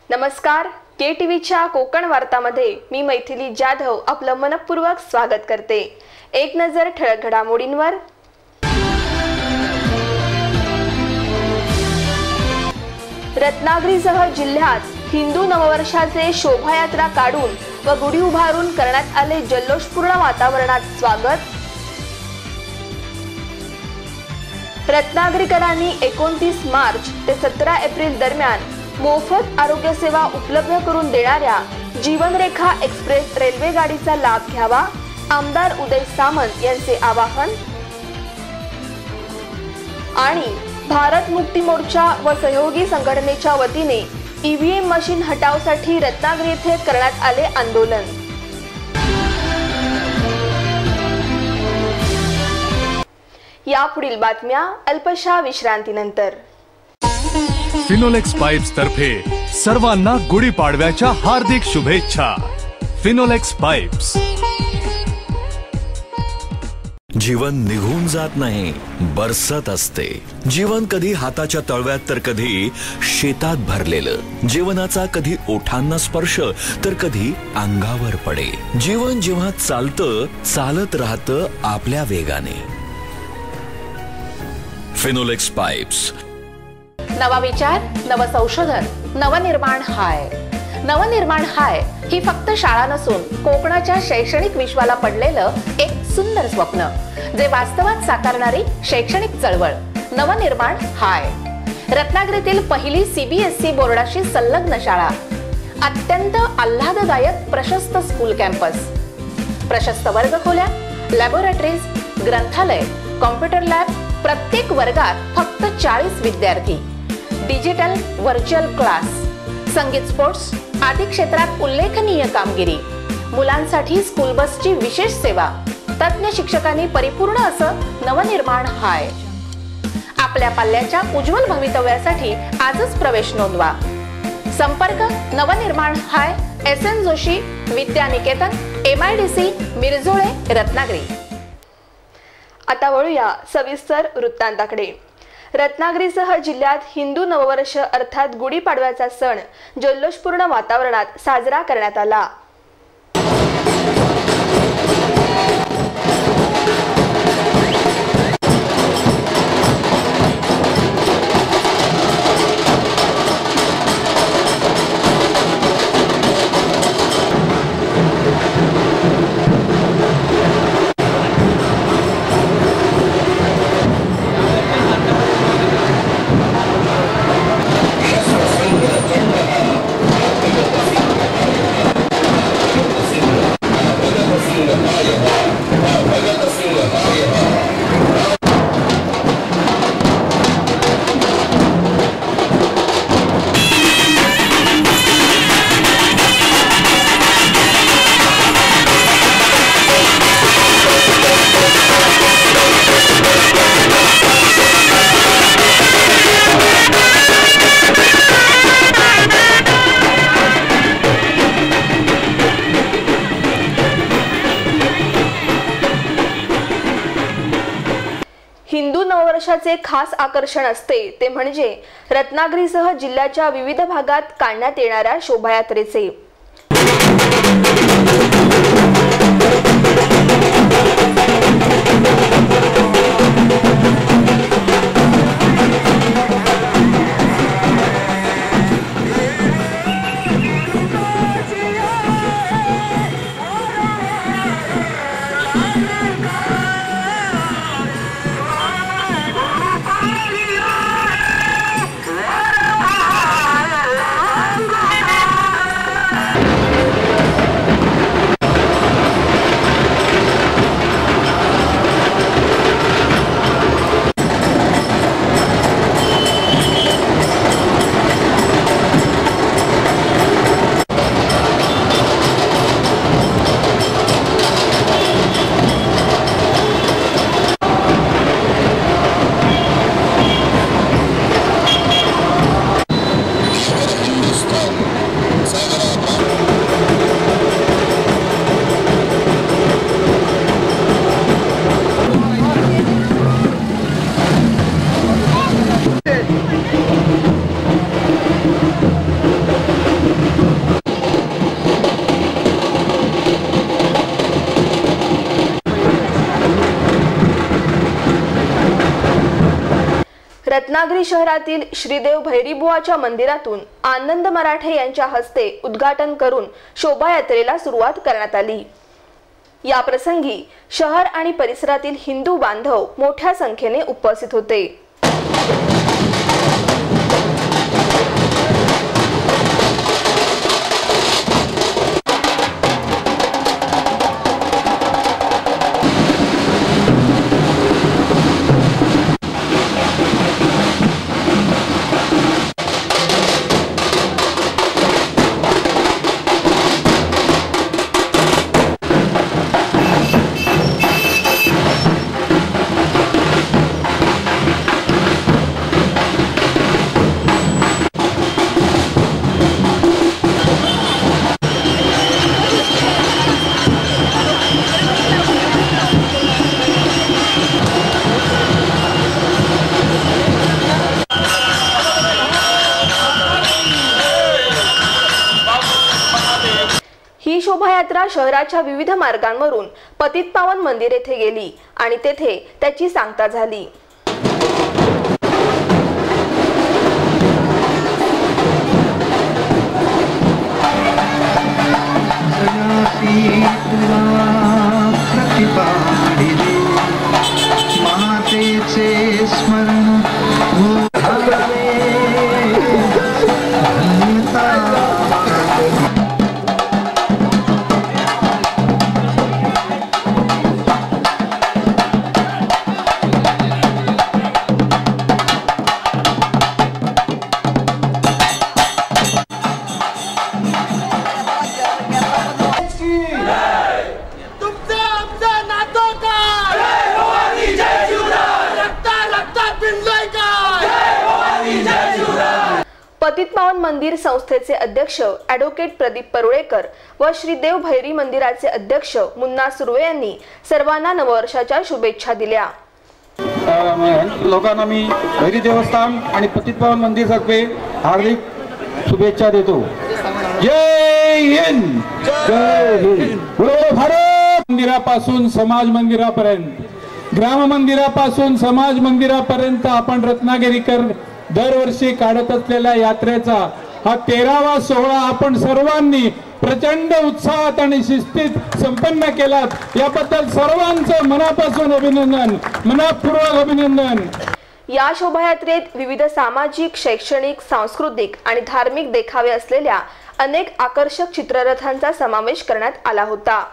नमस्कार, के टीव्हीच्या कोकण वार्तामध्ये मी मैथिली जाधव आपलं मनपूर्वक स्वागत करते। एक नजर ठळक घडामोडींवर। रत्नागिरीसह जिल्ह्यात हिंदू नववर्षाचे शोभायात्रा काढून व गुढी उभारून करण्यात आले जल्लोषपूर्ण वातावरणात स्वागत। रत्नागिरीकरांनी 29 मार्च ते 17 एप्रिल दरम्यान मोफत आरोग्य सेवा उपलब्ध करून देणाऱ्या जीवनरेखा एक्सप्रेस रेल्वे गाडीचा लाभ घ्यावा, आमदार उदय सामंत यांचे आवाहन। आणि भारत मुक्ती मोर्चा व सहयोगी संघटनेच्या वतीने ईव्हीएम मशीन हटावसाठी रत्नागिरी येथे करण्यात आले आंदोलन। यापुढील बातम्या अल्पशा विश्रांतीनंतर। फिनोलेक्स पाइप्स तर्फे सर्वांना गुढीपाडव्याच्या हार्दिक शुभेच्छा। फिनोलेक्स पाइप्स। जीवन निघून जात नाही, बरसत असते। जीवन कधी हाताच्या तळव्यात तर कधी शेतात भरलेलं। जीवनाचा कधी ओठांना स्पर्श तर कधी अंगावर पडे। जीवन जेव्हा चालतं चालत राहतं आपल्या वेगाने। फिनोलेक्स पाइप्स। नवा विचार, नव संशोधन, नवनिर्माण हाय। नवनिर्माण हाय ही फक्त शाळा नसून कोकणाच्या शैक्षणिक विश्वाला पडलेलं एक सुंदर स्वप्न, जे वास्तवात साकारणारी शैक्षणिक चळवळ। नवनिर्माण हाय रत्नागिरीतील पहिली सीबीएसई बोर्डाशी संलग्न शाळा। अत्यंत आल्हाददायक प्रशस्त स्कूल कॅम्पस, प्रशस्त वर्गखोल्या, लॅबोरेटरीज, ग्रंथालय, कॉम्प्युटर लॅब, प्रत्येक वर्गात फक्त 40 विद्यार्थी, डिजिटल व्हर्च्युअल क्लास, संगीत, स्पोर्ट्स आदी क्षेत्रात उल्लेखनीय कामगिरी, मुलांसाठी स्कूल बसची विशेष सेवा, तज्ञ शिक्षकांनी परिपूर्ण असं नवनिर्माण हाय। आपल्या पाल्याच्या उज्ज्वल भवितव्यासाठी आजच प्रवेश नोंदवा। संपर्क नवनिर्माण हाय, SN जोशी विद्यानिकेतन, MIDC मिरजोळे, रत्नागिरी। आता वळूया सविस्तर वृत्तांताकडे। रत्नागिरीसह जिल्ह्यात हिंदू नववर्ष अर्थात गुढीपाडव्याचा सण जल्लोषपूर्ण वातावरणात साजरा करण्यात आला। हिंदू नववर्षाचे खास आकर्षण असते ते म्हणजे रत्नागिरीसह जिल्ह्याच्या विविध भागात काढण्यात येणाऱ्या शोभायात्रेचे। रत्नागिरी शहरातील श्रीदेव भैरीबुवाच्या मंदिरातून आनंद मराठे यांच्या हस्ते उद्घाटन करून शोभायात्रेला सुरुवात करण्यात आली। या प्रसंगी शहर आणि परिसरातील हिंदू बांधव मोठ्या संख्येने उपस्थित होते। ही शोभायात्रा शहराच्या विविध मार्गांवरून पतितपावन मंदिर येथे गेली आणि तेथे त्याची सांगता झाली। पतितपावन मंदिर संस्थेचे अध्यक्ष ॲडव्होकेट प्रदीप परुळेकर व श्रीदेव भैरी मंदिराचे अध्यक्ष मुन्ना सुर्वे यांनी सर्वांना नववर्षाच्या शुभेच्छा दिल्या। लोकांना मी भैरी देवस्थान आणि पतितपावन मंदिर तर्फे हार्दिक शुभेच्छा देतो। जय हिंद, जय हिंद। भारत मंदिरापासून समाज मंदिरापर्यंत, ग्राम मंदिरापासून समाज मंदिरापर्यंत आपण रत्नागिरीकर दरवर्षी काढत असलेल्या यात्रेचा हा 13वा सोहळा आपण सर्वांनी प्रचंड उत्साहात आणि शिस्तीत संपन्न केलात, याबद्दल सर्वांचं मनापासून अभिनंदन, मनपूर्वक अभिनंदन। या शोभायात्रेत विविध सामाजिक, शैक्षणिक, सांस्कृतिक आणि धार्मिक देखावे असलेल्या अनेक आकर्षक चित्ररथांचा समावेश करण्यात आला होता।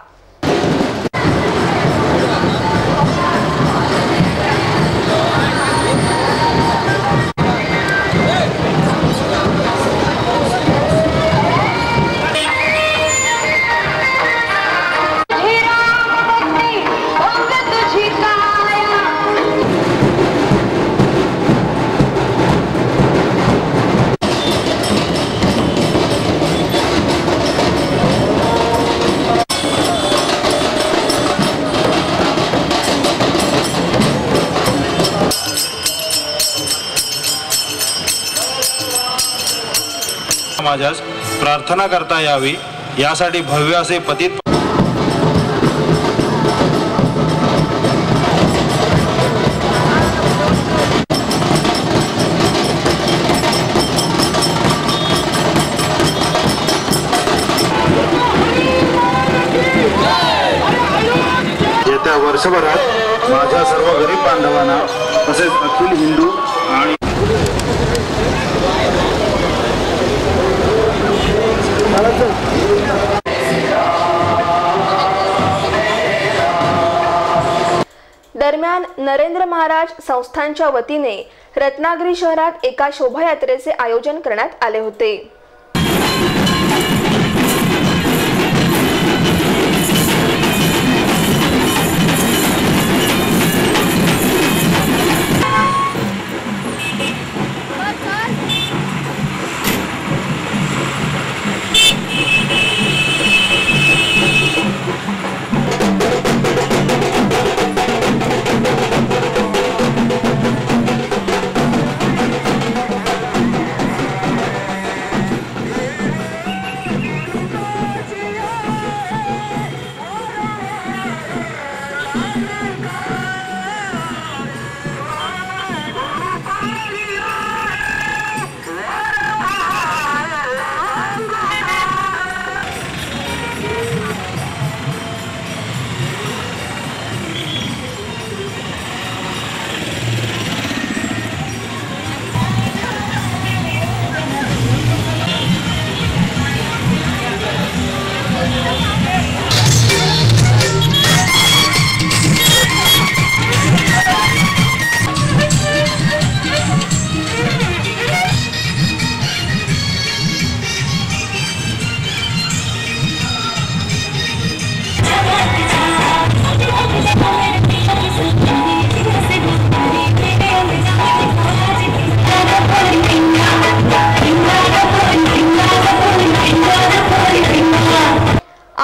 समाजास प्रार्थना करता यावी यासाठी भव्य असे पतित येत्या वर्षभरात माझ्या सर्व गरीब बांधवांना तसेच अखिल हिंदू आणि दरम्यान नरेंद्र महाराज संस्थानच्या वतीने रत्नागिरी शहरात एका शोभायात्रेचे आयोजन करण्यात आले होते।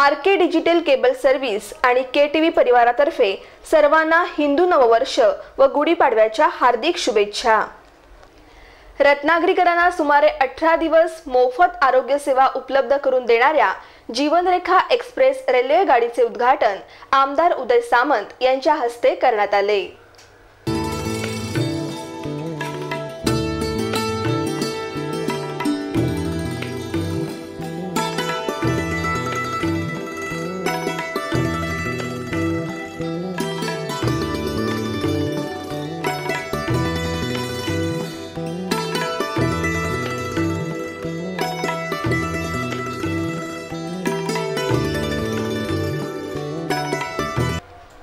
RK डिजिटल केबल सर्व्हिस आणि KTV परिवारातर्फे सर्वांना हिंदू नववर्ष व गुढीपाडव्याच्या हार्दिक शुभेच्छा। रत्नागिरीकरांना सुमारे 18 दिवस मोफत आरोग्य सेवा उपलब्ध करून देणाऱ्या जीवनरेखा एक्सप्रेस रेल्वे गाडीचे उद्घाटन आमदार उदय सामंत यांच्या हस्ते करण्यात आले।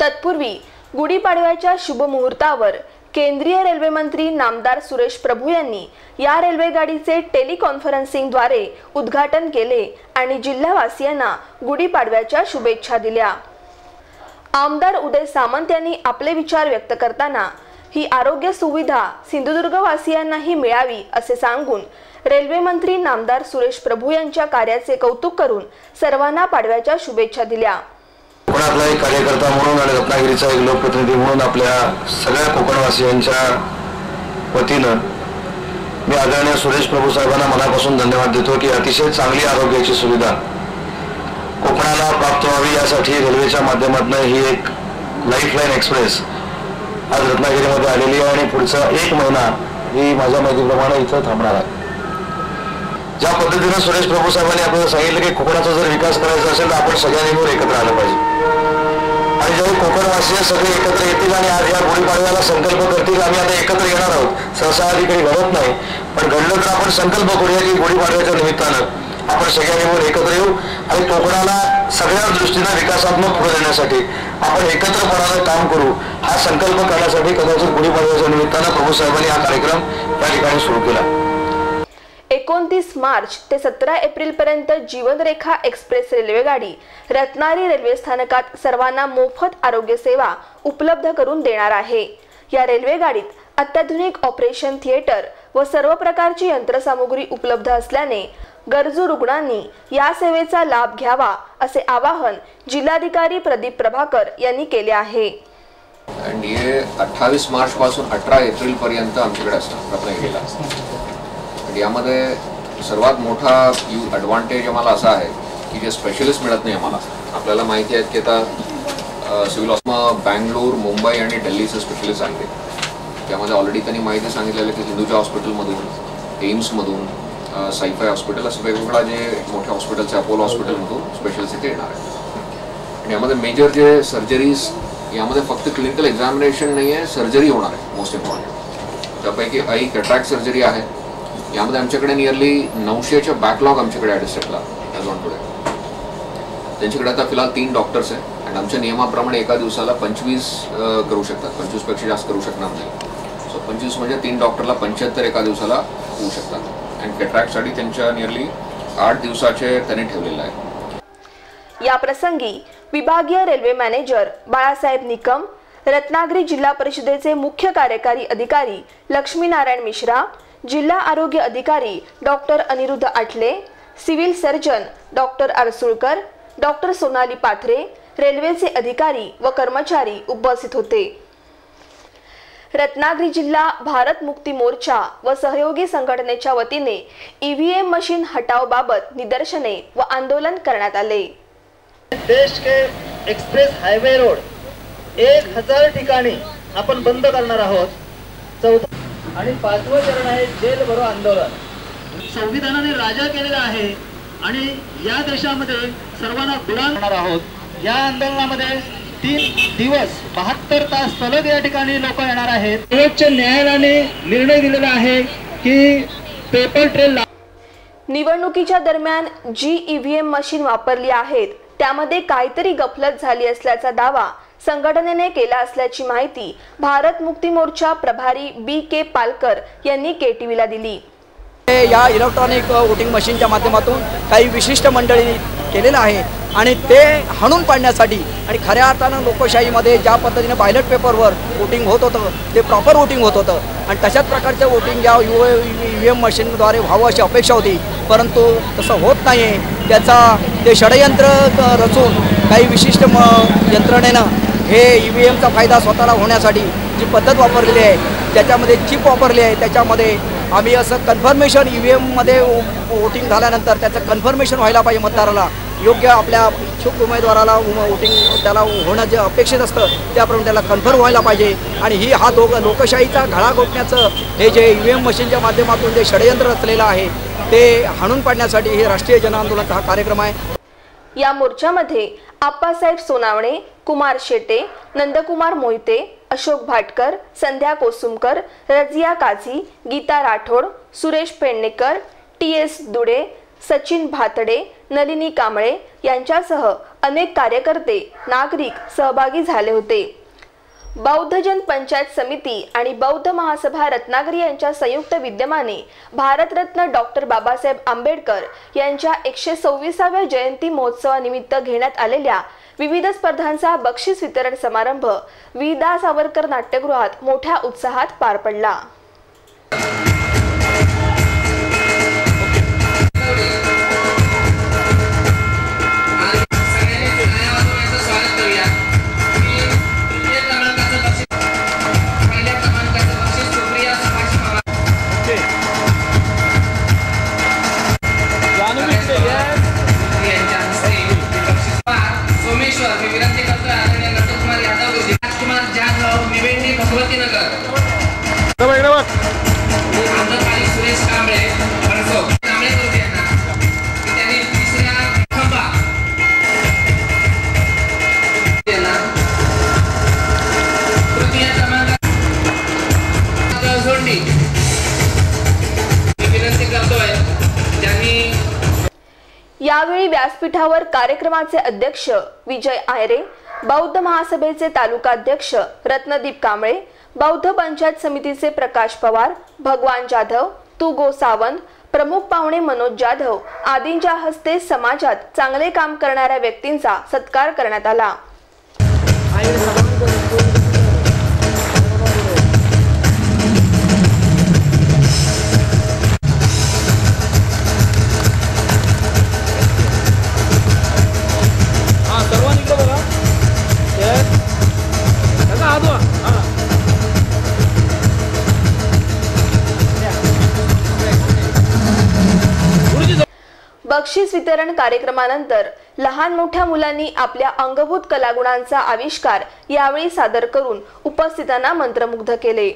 तत्पूर्वी गुढीपाडव्याच्या शुभ मुहूर्तावर केंद्रीय रेल्वे मंत्री नामदार सुरेश प्रभू यांनी या रेल्वे गाडीचे टेलिकॉन्फरन्सिंगद्वारे उद्घाटन केले आणि जिल्हावासियांना गुढीपाडव्याच्या शुभेच्छा दिल्या। आमदार उदय सामंत यांनी आपले विचार व्यक्त करताना ही आरोग्य सुविधा सिंधुदुर्गवासियांनाही मिळावी असे सांगून रेल्वे मंत्री नामदार सुरेश प्रभू यांच्या कार्याचे कौतुक करून सर्वांना पाडव्याच्या शुभेच्छा दिल्या। कोकणातला एक कार्यकर्ता म्हणून आणि रत्नागिरीचा एक लोकप्रतिनिधी म्हणून आपल्या सगळ्या कोकणवासियांच्या वतीनं मी आदरणीय सुरेश प्रभू साहेबांना मनापासून धन्यवाद देतो की अतिशय चांगली आरोग्याची सुविधा कोकणाला प्राप्त व्हावी यासाठी रेल्वेच्या माध्यमातून ही एक लाईफलाईन एक्सप्रेस आज रत्नागिरीमध्ये आलेली आहे आणि पुढचा 1 महिना ही माझ्या माहितीप्रमाणे इथं थांबणार आहे। ज्या पद्धतीने सुरेश प्रभू साहेबांनी आपल्याला सांगितलं की कोकणाचा जर विकास करायचा असेल तर आपण सगळ्यांनी मिळून एकत्र आलं पाहिजे आणि जेव्हा कोकणवासी सगळे एकत्र येतील आणि आज या गुढीपाडव्याला संकल्प करतील आम्ही आता एकत्र येणार आहोत। सहसा आधी काही घडत नाही पण घडलं तर आपण संकल्प करूया की गुढीपाडव्याच्या निमित्तानं आपण सगळ्यांनी मिळून एकत्र येऊ आणि कोकणाला सगळ्या दृष्टीने विकासात्मक पुढे नेण्यासाठी आपण एकत्रपणाने काम करू हा संकल्प करण्यासाठी कदाचित गुढीपाडव्याच्या निमित्तानं प्रभू साहेबांनी हा कार्यक्रम या ठिकाणी सुरू केला। 29 मार्च ते 17 एप्रिल पर्यंत जीवनरेखा एक्सप्रेस रेल्वेगाडी रत्नागिरी रेल्वे स्थानकात सर्वांना मोफत आरोग्य सेवा उपलब्ध करून देणार आहे। या रेल्वेगाडीत अत्याधुनिक ऑपरेशन थिएटर व सर्व प्रकारची यंत्रसामुग्री उपलब्ध असल्याने गरजू रुग्णांनी या सेवेचा लाभ घ्यावा असे आवाहन जिल्हाधिकारी प्रदीप प्रभाकर यांनी केले आहे। आणि हे 28 मार्च पासून 18 एप्रिल पर्यंत आमच्याकडे असतं रत्नागिरीला। यामध्ये सर्वात मोठा ॲडव्हान्टेज आम्हाला असा आहे की जे स्पेशलिस्ट मिळत नाही आम्हाला। आपल्याला माहिती आहे की आता सिव्हिल हॉस्पिटल बँगलोर मुंबई आणि दिल्लीचे स्पेशलिस्ट आहेत। त्यामध्ये ऑलरेडी त्यांनी माहिती सांगितलेलं की हिंदूजा हॉस्पिटलमधून एम्समधून साईफाय हॉस्पिटल असं वेगवेगळ्या जे मोठ्या हॉस्पिटलचे अपोलो हॉस्पिटलमधून स्पेशलिस्ट इथे येणार आहे। आणि यामध्ये मेजर जे सर्जरीज यामध्ये फक्त क्लिनिकल एक्झामिनेशन नाही आहे सर्जरी होणार आहे मोस्ट इम्पॉर्टंट। त्यापैकी आई कॅट्रॅक्ट सर्जरी आहे यामध्ये आमच्याकडे नियरली 900च्या बॅकलॉग आमच्याकडे ॲडिस्ट्रिक्टला ॲज ऑन टुडे। त्यांच्याकडे आता फिलहाल 3 डॉक्टर्स आहेत आणि आमच्या नियमाप्रमाणे एका दिवसाला 25 करू शकतात, 25पेक्षा जास्त करू शकणार नाही। सो 25 म्हणजे 3 डॉक्टरला 75 एका दिवसाला होऊ शकतात आणि कॅट्रॅक्टसाठी त्यांच्या नियरली 8 दिवसाचे त्यांनी ठेवलेलं आहे। या प्रसंगी विभागीय रेल्वे मॅनेजर बाळासाहेब निकम, रत्नागिरी जिल्हा परिषदेचे मुख्य कार्यकारी अधिकारी लक्ष्मीनारायण मिश्रा, जिल्हा आरोग्य अधिकारी doctor Aniruddha Athale, civil surgeon doctor Arsulkar, doctor Sonali Pathare, रेल्वेचे अधिकारी व कर्मचारी उपस्थित होते। रत्नागिरी जिल्हा भारत मुक्ती मोर्चा व सहयोगी संघटनेच्या वतीने EVM मशीन हटाव बाबत निदर्शने व आंदोलन करण्यात आले। देश के एक्सप्रेस हायवे रोड 1000 ठिकाणी आपण बंद करणार आहोत। आणि 5वं चरण आहे जेल भरो आंदोलन। संविधानाने राजा केलेला आहे आणि या देशामध्ये सर्वांना गुलाम करणार आहोत। या आंदोलनामध्ये 3 दिवस 72 तास सलग या ठिकाणी लोक येणार आहेत। सर्वोच्च न्यायालयाने निर्णय दिलेला आहे की पेपर ट्रेल निवडणुकीच्या दरम्यान जी EVM मशीन वापरली आहेत त्यामध्ये काहीतरी गफलत झाली असल्याचा दावा संघटनेने केला असल्याची माहिती भारत मुक्ती मोर्चा प्रभारी BK पालकर यांनी KTVला दिली। या इलेक्ट्रॉनिक वोटिंग मशीनच्या माध्यमातून काही विशिष्ट मंडळी केलेलं आहे आणि ते हाणून पाडण्यासाठी आणि खऱ्या अर्थानं लोकशाहीमध्ये ज्या पद्धतीने बॅलेट पेपरवर वोटिंग होत होतं ते प्रॉपर वोटिंग होत होतं आणि तशाच प्रकारचं वोटिंग या EVM मशीनद्वारे व्हावं अशी अपेक्षा होती, परंतु तसं होत नाही आहे. त्याचा ते षडयंत्र रचून काही विशिष्ट यंत्रणेनं हे EVMचा फायदा स्वतःला होण्यासाठी जी पद्धत वापरलेली आहे, त्याच्यामध्ये चिप वापरली आहे, त्याच्यामध्ये आम्ही असं कन्फर्मेशन EVMमध्ये वोटिंग झाल्यानंतर त्याचं कन्फर्मेशन व्हायला पाहिजे मतदाराला, योग्य आपल्या इच्छुक उमेदवाराला वोटिंग त्याला होणं जे अपेक्षित असतं त्याप्रमाणे त्याला कन्फर्म व्हायला पाहिजे. आणि हा लोकशाहीचा घळा घोटण्याचं हे जे EVM मशीनच्या माध्यमातून जे षडयंत्र रचलेलं आहे ते हाणून पाडण्यासाठी हे राष्ट्रीय जनआंदोलनाचा हा कार्यक्रम आहे. या मोर्चामध्ये आप्पासाहेब सोनावणे, कुमार शेटे, नंदकुमार मोहिते, अशोक भाटकर, संध्या कोसुमकर, रजिया काझी, गीता राठोड, सुरेश पेडणेकर, TS दुडे, सचिन भातडे, नलिनी कांबळे यांच्यासह अनेक कार्यकर्ते, नागरिक सहभागी झाले होते. बौद्ध जन पंचायत समिती आणि बौद्ध महासभा रत्नागिरी यांच्या संयुक्त विद्यमाने भारतरत्न डॉक्टर बाबासाहेब आंबेडकर यांच्या 126व्या जयंती महोत्सवानिमित्त घेण्यात आलेल्या विविध स्पर्धांचा बक्षीस वितरण समारंभ वीदा सावरकर नाट्यगृहात मोठ्या उत्साहात पार पडला. यावेळी व्यासपीठावर कार्यक्रमाचे अध्यक्ष विजय आयरे, बौद्ध महासभेचे तालुकाध्यक्ष रत्नदीप कांबळे, बौद्ध पंचायत समितीचे प्रकाश पवार, भगवान जाधव, तुगो सावंत, प्रमुख पाहुणे मनोज जाधव आदींच्या हस्ते समाजात चांगले काम करणाऱ्या व्यक्तींचा सत्कार करण्यात आला. बक्षीस वितरण कार्यक्रमानंतर लहान मोठ्या मुलांनी आपल्या अंगभूत कलागुणांचा आविष्कार यावेळी सादर करून उपस्थितांना मंत्रमुग्ध केले.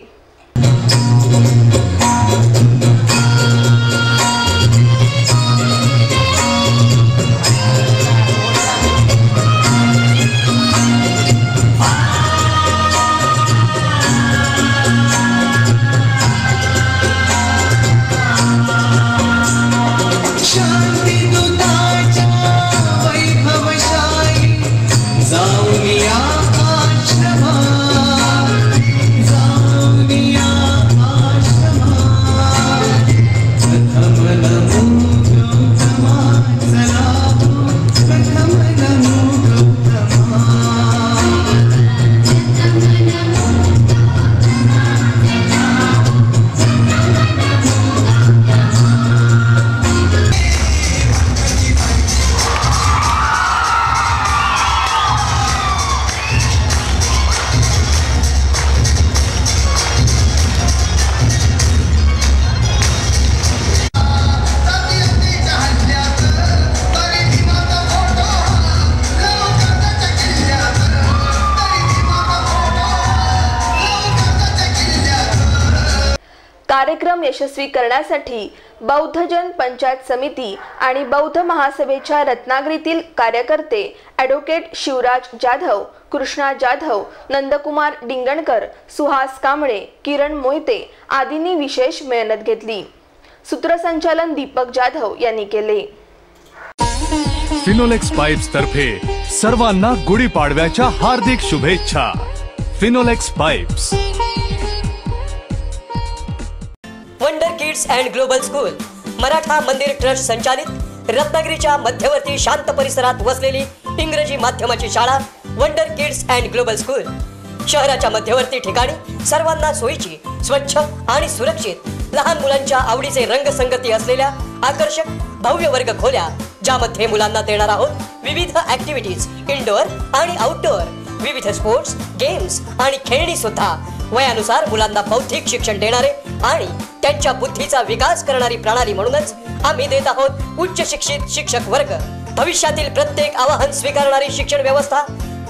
कार्यक्रम यशस्वी करण्यासाठी बौद्ध जन पंचायत समिती आणि बौद्ध महासभेच्या रत्नागिरीतील कार्यकर्ते ॲडव्होकेट शिवराज जाधव, कृष्णा जाधव, नंदकुमार डिंगणकर, सुहास कांबळे, किरण मोहिते आदींनी विशेष मेहनत घेतली. सूत्रसंचालन दीपक जाधव यांनी केले. फिनोलेक्स पाइप्स तर्फे सर्वांना गुढीपाडव्याच्या हार्दिक शुभेच्छा. Finolex pipes. Wonder kids and global school, Maratha मंदिर ट्रस्ट संचालित रत्नागिरीच्या मध्यवर्ती शांत परिसरात वसलेली इंग्रजी माध्यमाची शाळा wonder kids and global school शहराच्या मध्यवर्ती ठिकाणी सर्वांना सोयीची, स्वच्छ आणि सुरक्षित लहान मुलांच्या आवडीचे रंगसंगती असलेल्या आकर्षक भव्य वर्ग खोल्या, ज्यामध्ये मुलांना देणार आहोत विविध ऍक्टिव्हिटीज इंडोअर आणि आउटडोअर, विविध स्पोर्ट्स, गेम्स आणि खेळणी सुद्धा, वयानुसार मुलांना बौद्धिक शिक्षण देणारे आणि त्यांच्या बुद्धीचा विकास करणारी प्रणाली म्हणूनच आम्ही देत आहोत उच्च शिक्षित शिक्षक वर्ग. भविष्यातील प्रत्येक आव्हान स्वीकारणारी शिक्षण व्यवस्था,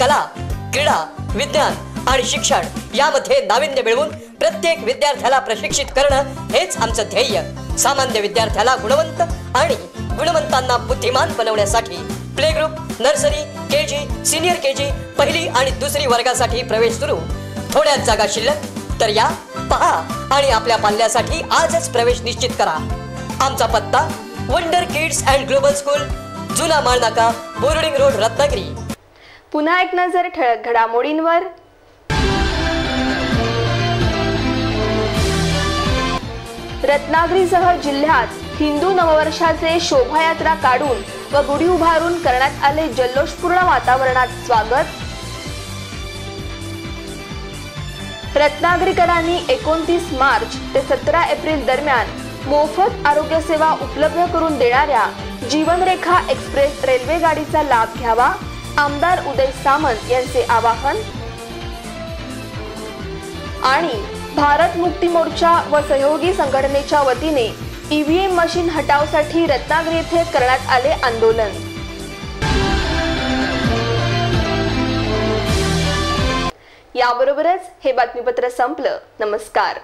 कला, क्रीडा, विज्ञान आणि शिक्षण यामध्ये नाविन्य मिळवून प्रत्येक विद्यार्थ्याला प्रशिक्षित करणं हेच आमचं ध्येय. सामान्य विद्यार्थ्याला गुणवंत आणि गुणवंतांना बुद्धिमान बनवण्यासाठी play group, nursery, KG, senior KG, पहिली आणि दुसरी वर्गासाठी प्रवेश सुरू. थोड्याच जागा शिल्लक, तर या, पहा आणि आपल्या पाल्यासाठी आजच प्रवेश निश्चित करा. आमचा पत्ता wonder kids and global school, जुना माळनाका, बोर्डिंग रोड, रत्नागिरी. पुन्हा एक नजर ठळक घडामोडींवर. रत्नागिरीसह जिल्ह्यात हिंदू नववर्षाचे शोभायात्रा काढून व गुढी उभारून करण्यात आले जल्लोषपूर्ण वातावरणात स्वागत. रत्नागिरीकरांनी 29 मार्च ते 17 एप्रिल दरम्यान मोफत आरोग्य सेवा उपलब्ध करून देणाऱ्या जीवनरेखा एक्सप्रेस रेल्वे गाडीचा लाभ घ्यावा, आमदार उदय सामंत यांचे आवाहन. आणि भारत मुक्ती मोर्चा व सहयोगी संघटनेच्या वतीने ईव्हीएम मशीन हटावसाठी रत्नागिरी येथे करण्यात आले आंदोलन. याबरोबरच हे बातमीपत्र संपलं. नमस्कार.